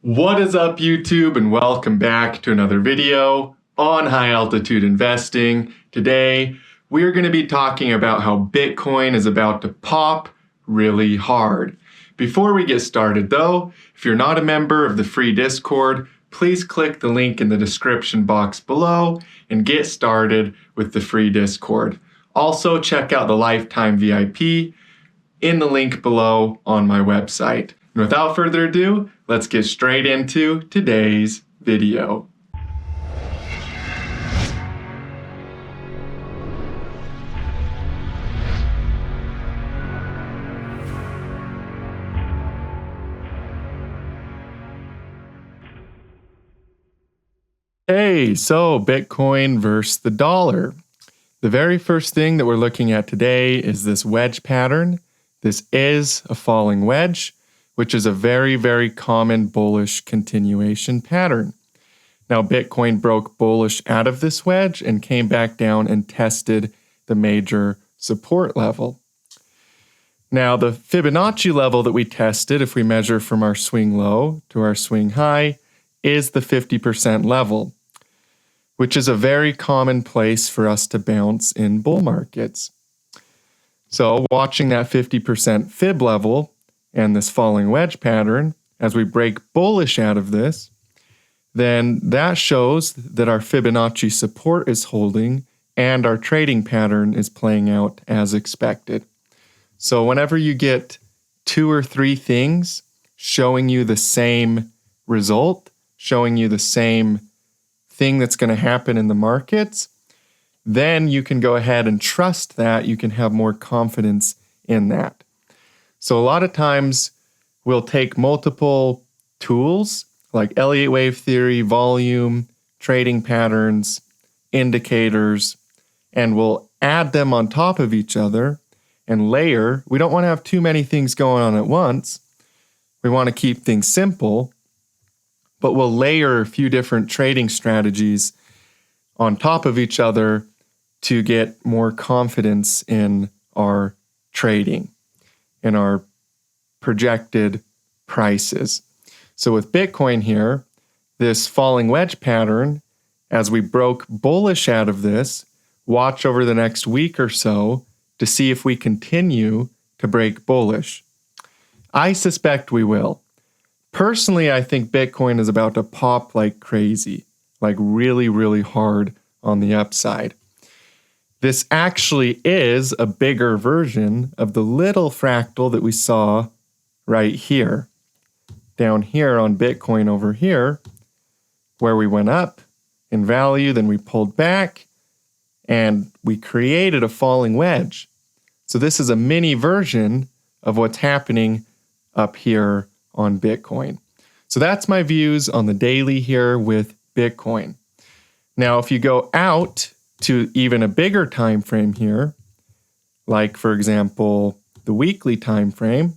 What is up, YouTube, and welcome back to another video on high altitude investing. Today, we're going to be talking about how Bitcoin is about to pop really hard. Before we get started though, if you're not a member of the free Discord, please click the link in the description box below and get started with the free Discord. Also, check out the lifetime VIP in the link below on my website. And without further ado, let's get straight into today's video. Hey, so Bitcoin versus the dollar. The very first thing that we're looking at today is this wedge pattern. This is a falling wedge, which is a very, very common bullish continuation pattern. Now, Bitcoin broke bullish out of this wedge and came back down and tested the major support level. Now, the Fibonacci level that we tested, if we measure from our swing low to our swing high, is the 50% level, which is a very common place for us to bounce in bull markets. So watching that 50% fib level and this falling wedge pattern, as we break bullish out of this, then that shows that our Fibonacci support is holding and our trading pattern is playing out as expected. So whenever you get 2 or 3 things showing you the same result, showing you the same thing that's going to happen in the markets, then you can go ahead and trust that. You can have more confidence in that. So a lot of times we'll take multiple tools like Elliott wave theory, volume, trading patterns, indicators, and we'll add them on top of each other and layer. We don't want to have too many things going on at once. We want to keep things simple, but we'll layer a few different trading strategies on top of each other to get more confidence in our trading, in our projected prices. So with Bitcoin here, this falling wedge pattern, as we broke bullish out of this, watch over the next week or so to see if we continue to break bullish. I suspect we will. Personally, I think Bitcoin is about to pop like crazy, like really, really hard on the upside. This actually is a bigger version of the little fractal that we saw right here, down here on Bitcoin over here, where we went up in value, then we pulled back, and we created a falling wedge. So this is a mini version of what's happening up here on Bitcoin. So that's my views on the daily here with Bitcoin. Now, if you go out to even a bigger time frame here, like for example, the weekly time frame,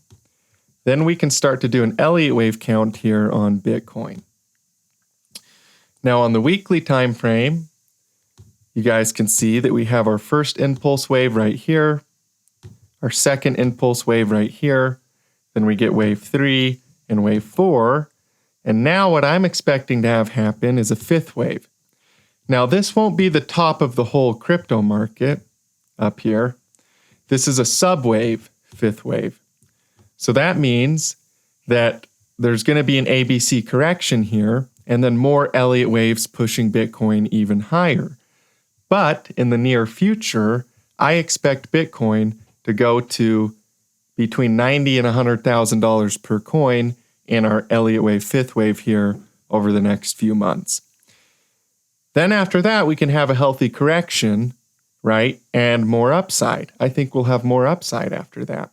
then we can start to do an Elliott wave count here on Bitcoin. Now on the weekly time frame, you guys can see that we have our first impulse wave right here, our second impulse wave right here, then we get wave 3 and wave 4, and now what I'm expecting to have happen is a 5th wave. Now, this won't be the top of the whole crypto market up here. This is a subwave, 5th wave. So that means that there's going to be an ABC correction here, and then more Elliott waves pushing Bitcoin even higher. But in the near future, I expect Bitcoin to go to between $90,000 and $100,000 per coin in our Elliott wave, 5th wave here over the next few months. Then after that, we can have a healthy correction, right? And more upside. I think we'll have more upside after that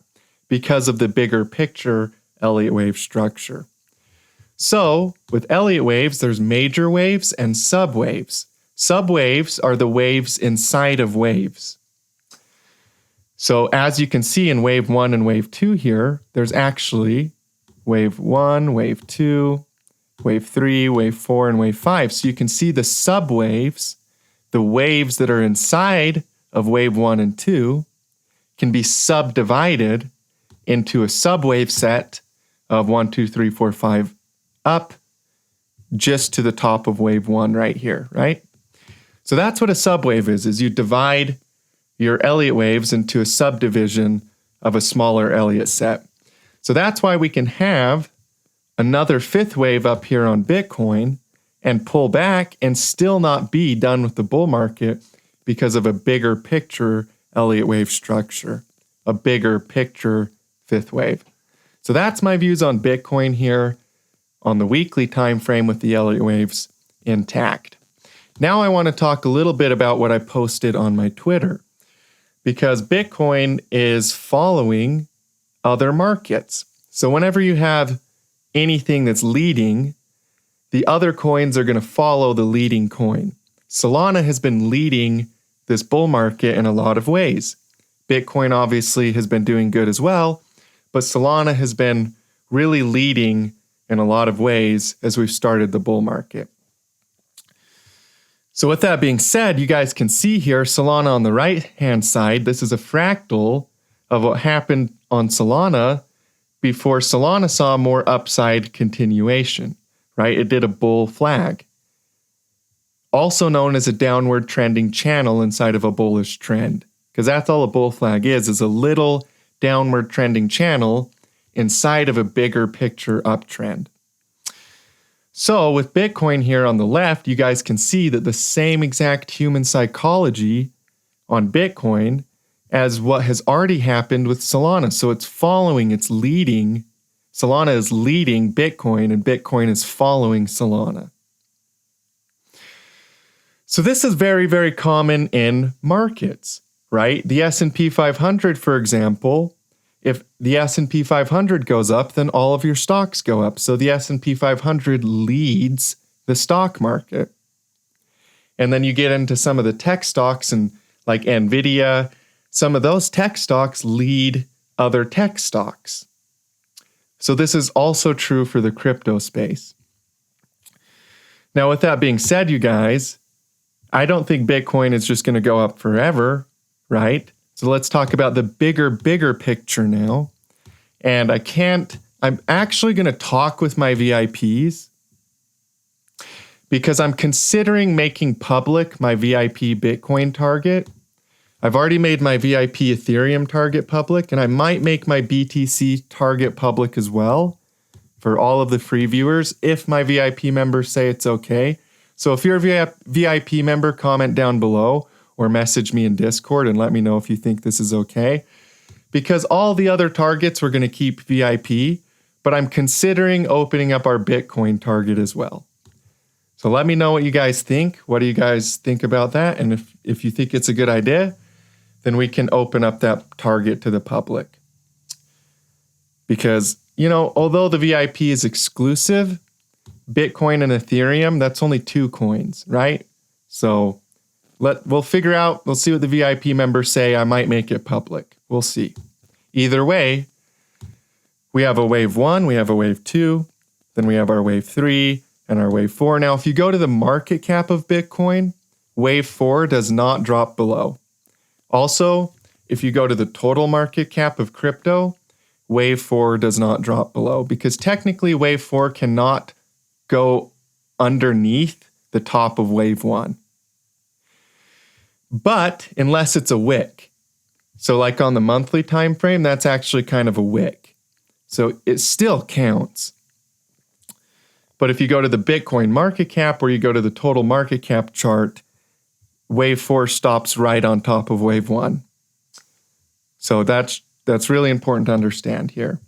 because of the bigger picture Elliott wave structure. So with Elliott waves, there's major waves and subwaves. Subwaves are the waves inside of waves. So as you can see in wave 1 and wave 2 here, there's actually wave 1, wave 2, wave 3, wave 4, and wave 5. So you can see the subwaves, the waves that are inside of wave 1 and 2, can be subdivided into a subwave set of 1, 2, 3, 4, 5 up just to the top of wave 1 right here, right? So that's what a subwave is you divide your Elliott waves into a subdivision of a smaller Elliott set. So that's why we can have another fifth wave up here on Bitcoin and pull back and still not be done with the bull market because of a bigger picture Elliott wave structure, a bigger picture fifth wave. So that's my views on Bitcoin here on the weekly time frame with the Elliott waves intact. Now I want to talk a little bit about what I posted on my Twitter, because Bitcoin is following other markets. So whenever you have anything that's leading, the other coins are going to follow the leading coin. Solana has been leading this bull market in a lot of ways. Bitcoin obviously has been doing good as well, but Solana has been really leading in a lot of ways as we've started the bull market. So with that being said, you guys can see here Solana on the right-hand side. This is a fractal of what happened on Solana before Solana saw more upside continuation, right? It did a bull flag, also known as a downward trending channel inside of a bullish trend, because that's all a bull flag is a little downward trending channel inside of a bigger picture uptrend. So with Bitcoin here on the left, you guys can see that the same exact human psychology on Bitcoin as what has already happened with Solana. So it's following, it's leading. Solana is leading Bitcoin and Bitcoin is following Solana. So this is very, very common in markets, right? The S&P 500, for example, if the S&P 500 goes up, then all of your stocks go up. So the S&P 500 leads the stock market. And then you get into some of the tech stocks and like Nvidia, some of those tech stocks lead other tech stocks. So this is also true for the crypto space. Now, with that being said, you guys, I don't think Bitcoin is just going to go up forever, right? So let's talk about the bigger picture now. And I'm actually going to talk with my VIPs because I'm considering making public my VIP Bitcoin target. I've already made my VIP Ethereum target public, and I might make my BTC target public as well for all of the free viewers if my VIP members say it's okay. So if you're a VIP member, comment down below or message me in Discord and let me know if you think this is okay. Because all the other targets we're going to keep VIP, but I'm considering opening up our Bitcoin target as well. So let me know what you guys think. What do you guys think about that? And if you think it's a good idea, then we can open up that target to the public. Because, although the VIP is exclusive, Bitcoin and Ethereum, that's only 2 coins, right? So we'll figure out, we'll see what the VIP members say. I might make it public. We'll see. Either way, we have a wave 1, we have a wave 2, then we have our wave 3 and our wave 4. Now, if you go to the market cap of Bitcoin, wave 4 does not drop below. Also, if you go to the total market cap of crypto, wave 4 does not drop below because technically wave 4 cannot go underneath the top of wave 1. But unless it's a wick. So like on the monthly time frame, that's actually kind of a wick. So it still counts. But if you go to the Bitcoin market cap or you go to the total market cap chart, wave 4 stops right on top of wave 1. So that's really important to understand here.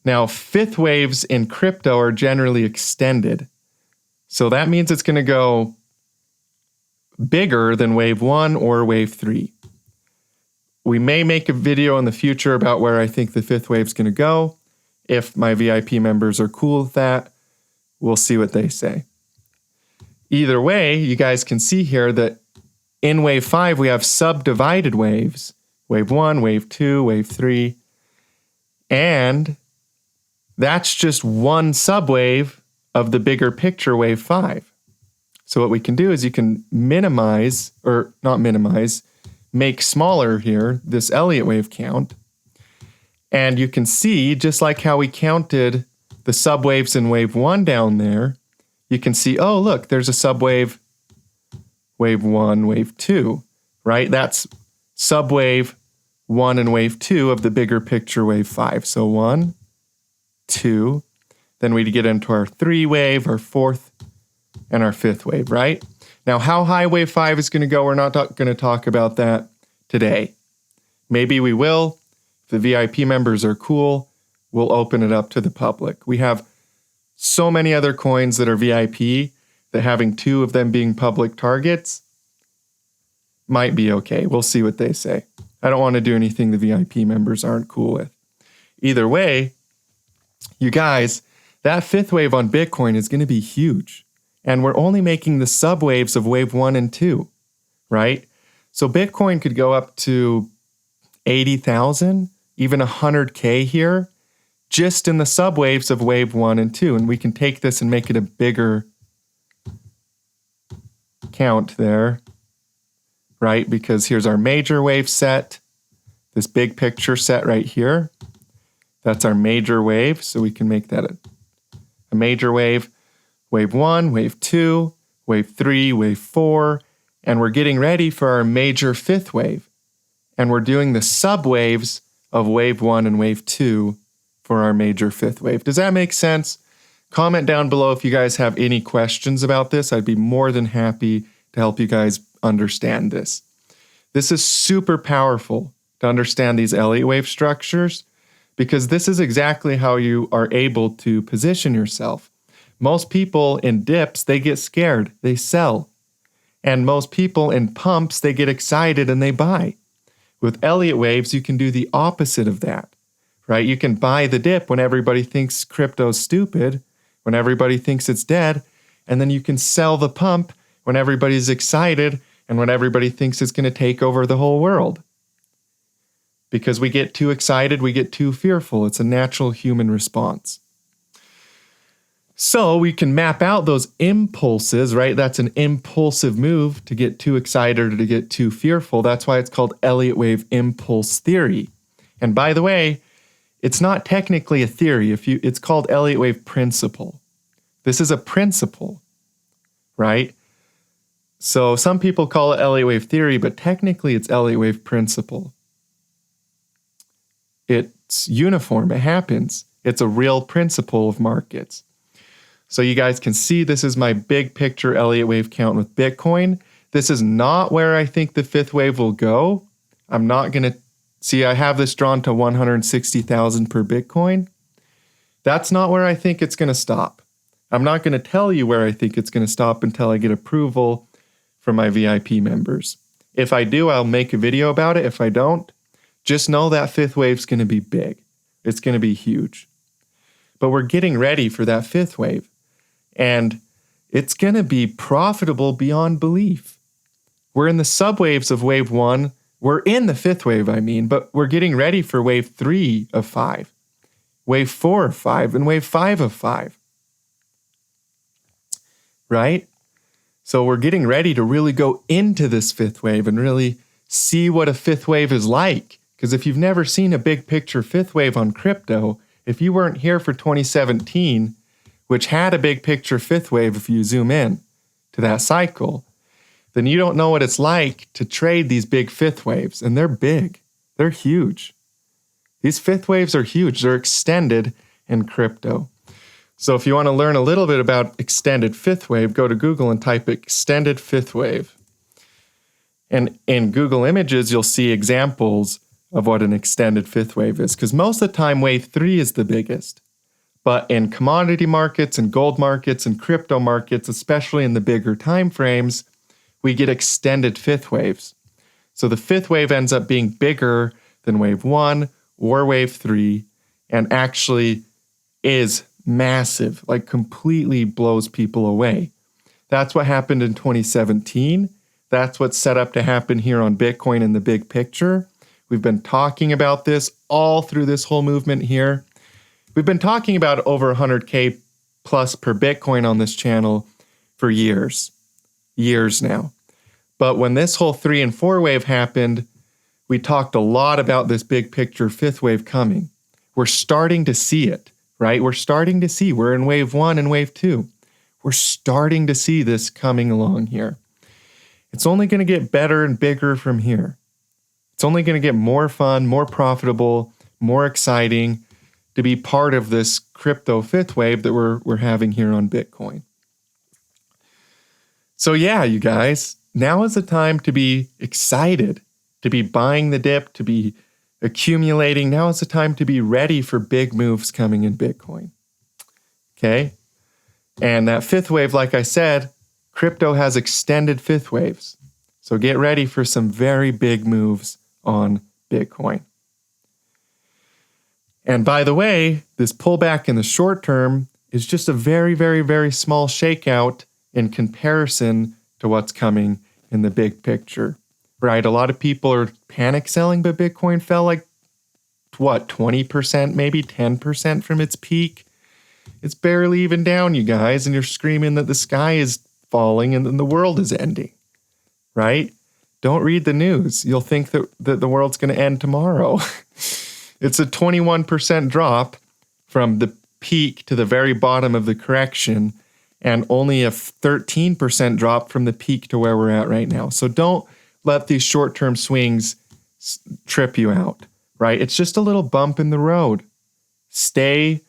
Now, fifth waves in crypto are generally extended. So that means it's going to go bigger than wave 1 or wave 3. We may make a video in the future about where I think the fifth wave is going to go. If my VIP members are cool with that, we'll see what they say. Either way, you guys can see here that in wave 5, we have subdivided waves. Wave 1, wave 2, wave 3. And that's just one subwave of the bigger picture, wave 5. So what we can do is you can make smaller here, this Elliott wave count. And you can see, just like how we counted the subwaves in wave 1 down there, you can see, oh, look, there's a subwave, wave 1, wave 2, right? That's subwave 1 and wave 2 of the bigger picture wave 5. So 1, 2, then we get into our 3 wave, our 4th, and our 5th wave, right? Now, how high wave 5 is going to go, we're not going to talk about that today. Maybe we will. If the VIP members are cool, we'll open it up to the public. We have so many other coins that are VIP that having 2 of them being public targets might be okay. We'll see what they say. I don't want to do anything the VIP members aren't cool with. Either way, you guys, that 5th wave on Bitcoin is going to be huge. And we're only making the subwaves of wave 1 and 2, right? So Bitcoin could go up to 80,000, even 100K here, just in the subwaves of wave 1 and 2. And we can take this and make it a bigger count there, right? Because here's our major wave set, this big picture set right here. That's our major wave, so we can make that a major wave. Wave 1, wave 2, wave 3, wave 4, and we're getting ready for our major 5th wave. And we're doing the subwaves of wave 1 and wave 2 for our major 5th wave. Does that make sense? Comment down below if you guys have any questions about this. I'd be more than happy to help you guys understand this. This is super powerful to understand these Elliott wave structures because this is exactly how you are able to position yourself. Most people in dips, they get scared, they sell. And most people in pumps, they get excited and they buy. With Elliott waves, you can do the opposite of that, right? You can buy the dip when everybody thinks crypto's stupid, when everybody thinks it's dead, and then you can sell the pump when everybody's excited and when everybody thinks it's going to take over the whole world. Because we get too excited, we get too fearful. It's a natural human response. So we can map out those impulses, right? That's an impulsive move to get too excited or to get too fearful. That's why it's called Elliott wave impulse theory. And by the way, it's not technically a theory. It's called Elliott wave principle. This is a principle, right? So some people call it Elliott wave theory, but technically it's Elliott wave principle. It's uniform. It happens. It's a real principle of markets. So you guys can see this is my big picture Elliott wave count with Bitcoin. This is not where I think the 5th wave will go. I'm not going to see, I have this drawn to 160,000 per Bitcoin. That's not where I think it's going to stop. I'm not going to tell you where I think it's going to stop until I get approval from my VIP members. If I do, I'll make a video about it. If I don't, just know that 5th wave's going to be big. It's going to be huge. But we're getting ready for that 5th wave. And it's going to be profitable beyond belief. We're in the subwaves of wave 1. We're in the 5th wave, but we're getting ready for wave 3 of 5, wave 4 of 5, and wave 5 of 5. Right? So we're getting ready to really go into this 5th wave and really see what a 5th wave is like. Because if you've never seen a big picture 5th wave on crypto, if you weren't here for 2017, which had a big picture 5th wave if you zoom in to that cycle, then you don't know what it's like to trade these big 5th waves. And they're big. They're huge. These 5th waves are huge. They're extended in crypto. So if you want to learn a little bit about extended 5th wave, go to Google and type extended 5th wave. And in Google Images, you'll see examples of what an extended 5th wave is. Because most of the time, wave 3 is the biggest. But in commodity markets and gold markets and crypto markets, especially in the bigger time frames, we get extended 5th waves. So the 5th wave ends up being bigger than wave 1 or wave 3 and actually is massive, like completely blows people away. That's what happened in 2017. That's what's set up to happen here on Bitcoin in the big picture. We've been talking about this all through this whole movement here. We've been talking about over 100K plus per Bitcoin on this channel for years now. But when this whole 3 and 4 wave happened, we talked a lot about this big picture 5th wave coming. We're starting to see it, right? We're starting to see. We're in wave 1 and wave 2. We're starting to see this coming along here. It's only going to get better and bigger from here. It's only going to get more fun, more profitable, more exciting to be part of this crypto fifth wave that we're having here on Bitcoin. So yeah, you guys, now is the time to be excited, to be buying the dip, to be accumulating. Now is the time to be ready for big moves coming in Bitcoin. Okay? And that fifth wave, like I said, crypto has extended fifth waves. So get ready for some very big moves on Bitcoin. And by the way, this pullback in the short term is just a very, very, very small shakeout in comparison to what's coming in the big picture, right? A lot of people are panic selling, but Bitcoin fell like, 20%, maybe 10% from its peak. It's barely even down, you guys, and you're screaming that the sky is falling and then the world is ending, right? Don't read the news. You'll think that the world's going to end tomorrow. It's a 21% drop from the peak to the very bottom of the correction, and only a 13% drop from the peak to where we're at right now. So don't let these short-term swings trip you out, right? It's just a little bump in the road. Stay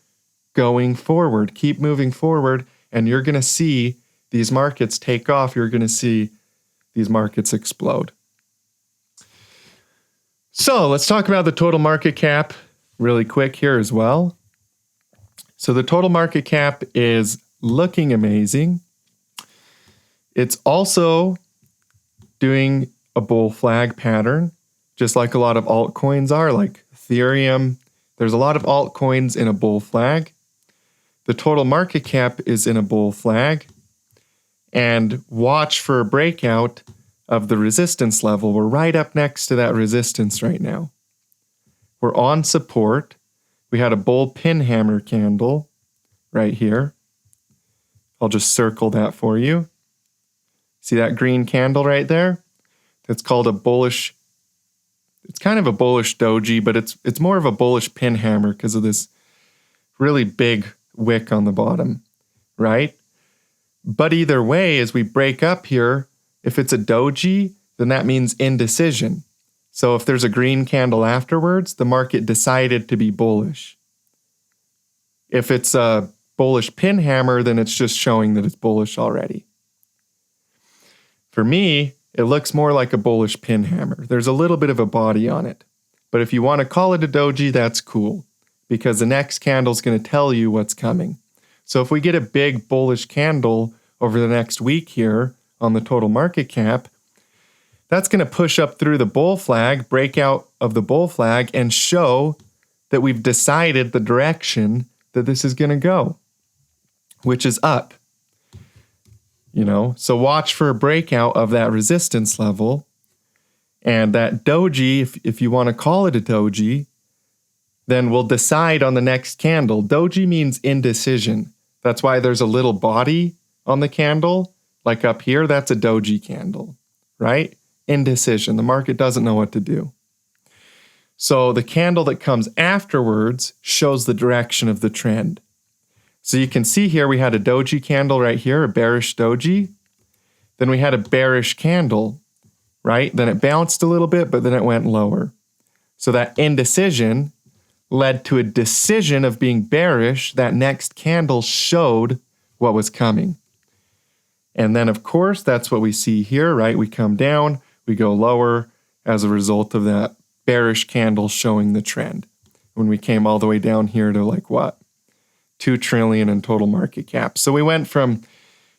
going forward. Keep moving forward, and you're going to see these markets take off. You're going to see these markets explode. So let's talk about the total market cap really quick here as well. So the total market cap is looking amazing. It's also doing a bull flag pattern, just like a lot of altcoins are, like Ethereum. There's a lot of altcoins in a bull flag. The total market cap is in a bull flag. And watch for a breakout of the resistance level. We're right up next to that resistance right now. We're on support. We had a bull pin hammer candle right here. I'll just circle that for you. See that green candle right there? That's called a bullish. It's kind of a bullish doji, but it's more of a bullish pin hammer because of this really big wick on the bottom, right? But either way, as we break up here, if it's a doji, then that means indecision. So if there's a green candle afterwards, the market decided to be bullish. If it's a bullish pin hammer, then it's just showing that it's bullish already. For me, it looks more like a bullish pin hammer. There's a little bit of a body on it. But if you want to call it a doji, that's cool, because the next candle is going to tell you what's coming. So if we get a big bullish candle over the next week here on the total market cap, that's going to push up through the bull flag, break out of the bull flag, and show that we've decided the direction that this is going to go, which is up. So watch for a breakout of that resistance level. And that doji, if you want to call it a doji, then we'll decide on the next candle. Doji means indecision. That's why there's a little body on the candle. Like up here, that's a doji candle, right? Indecision. The market doesn't know what to do. So the candle that comes afterwards shows the direction of the trend. So you can see here we had a doji candle right here, a bearish doji. Then we had a bearish candle, right? Then it bounced a little bit, but then it went lower. So that indecision led to a decision of being bearish. That next candle showed what was coming. And then, of course, that's what we see here, right? We come down, we go lower as a result of that bearish candle showing the trend. When we came all the way down here to like what? 2 trillion in total market cap. So we went from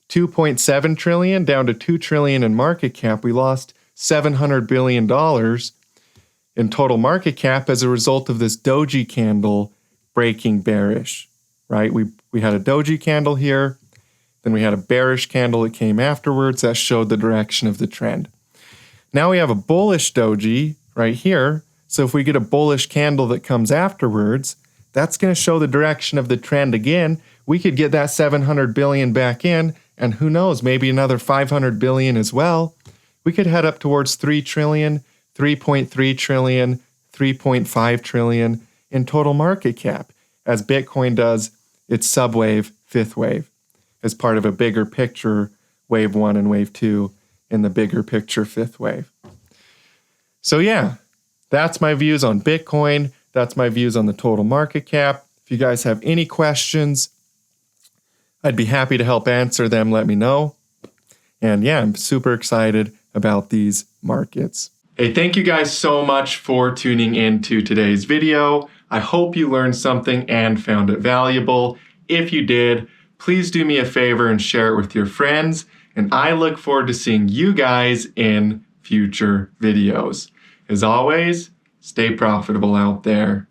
2.7 trillion down to 2 trillion in market cap. We lost $700 billion in total market cap as a result of this doji candle breaking bearish, right? We had a doji candle here. Then we had a bearish candle that came afterwards that showed the direction of the trend. Now we have a bullish doji right here. So if we get a bullish candle that comes afterwards, that's going to show the direction of the trend again. We could get that 700 billion back in, and who knows, maybe another 500 billion as well. We could head up towards 3 trillion, 3.3 trillion, 3.5 trillion in total market cap as Bitcoin does its subwave, fifth wave. as part of a bigger picture, wave 1 and wave 2 in the bigger picture fifth wave. So yeah, that's my views on Bitcoin. That's my views on the total market cap. If you guys have any questions, I'd be happy to help answer them. Let me know. And yeah, I'm super excited about these markets. Hey, thank you guys so much for tuning in to today's video. I hope you learned something and found it valuable. If you did, please do me a favor and share it with your friends. And I look forward to seeing you guys in future videos. As always, stay profitable out there.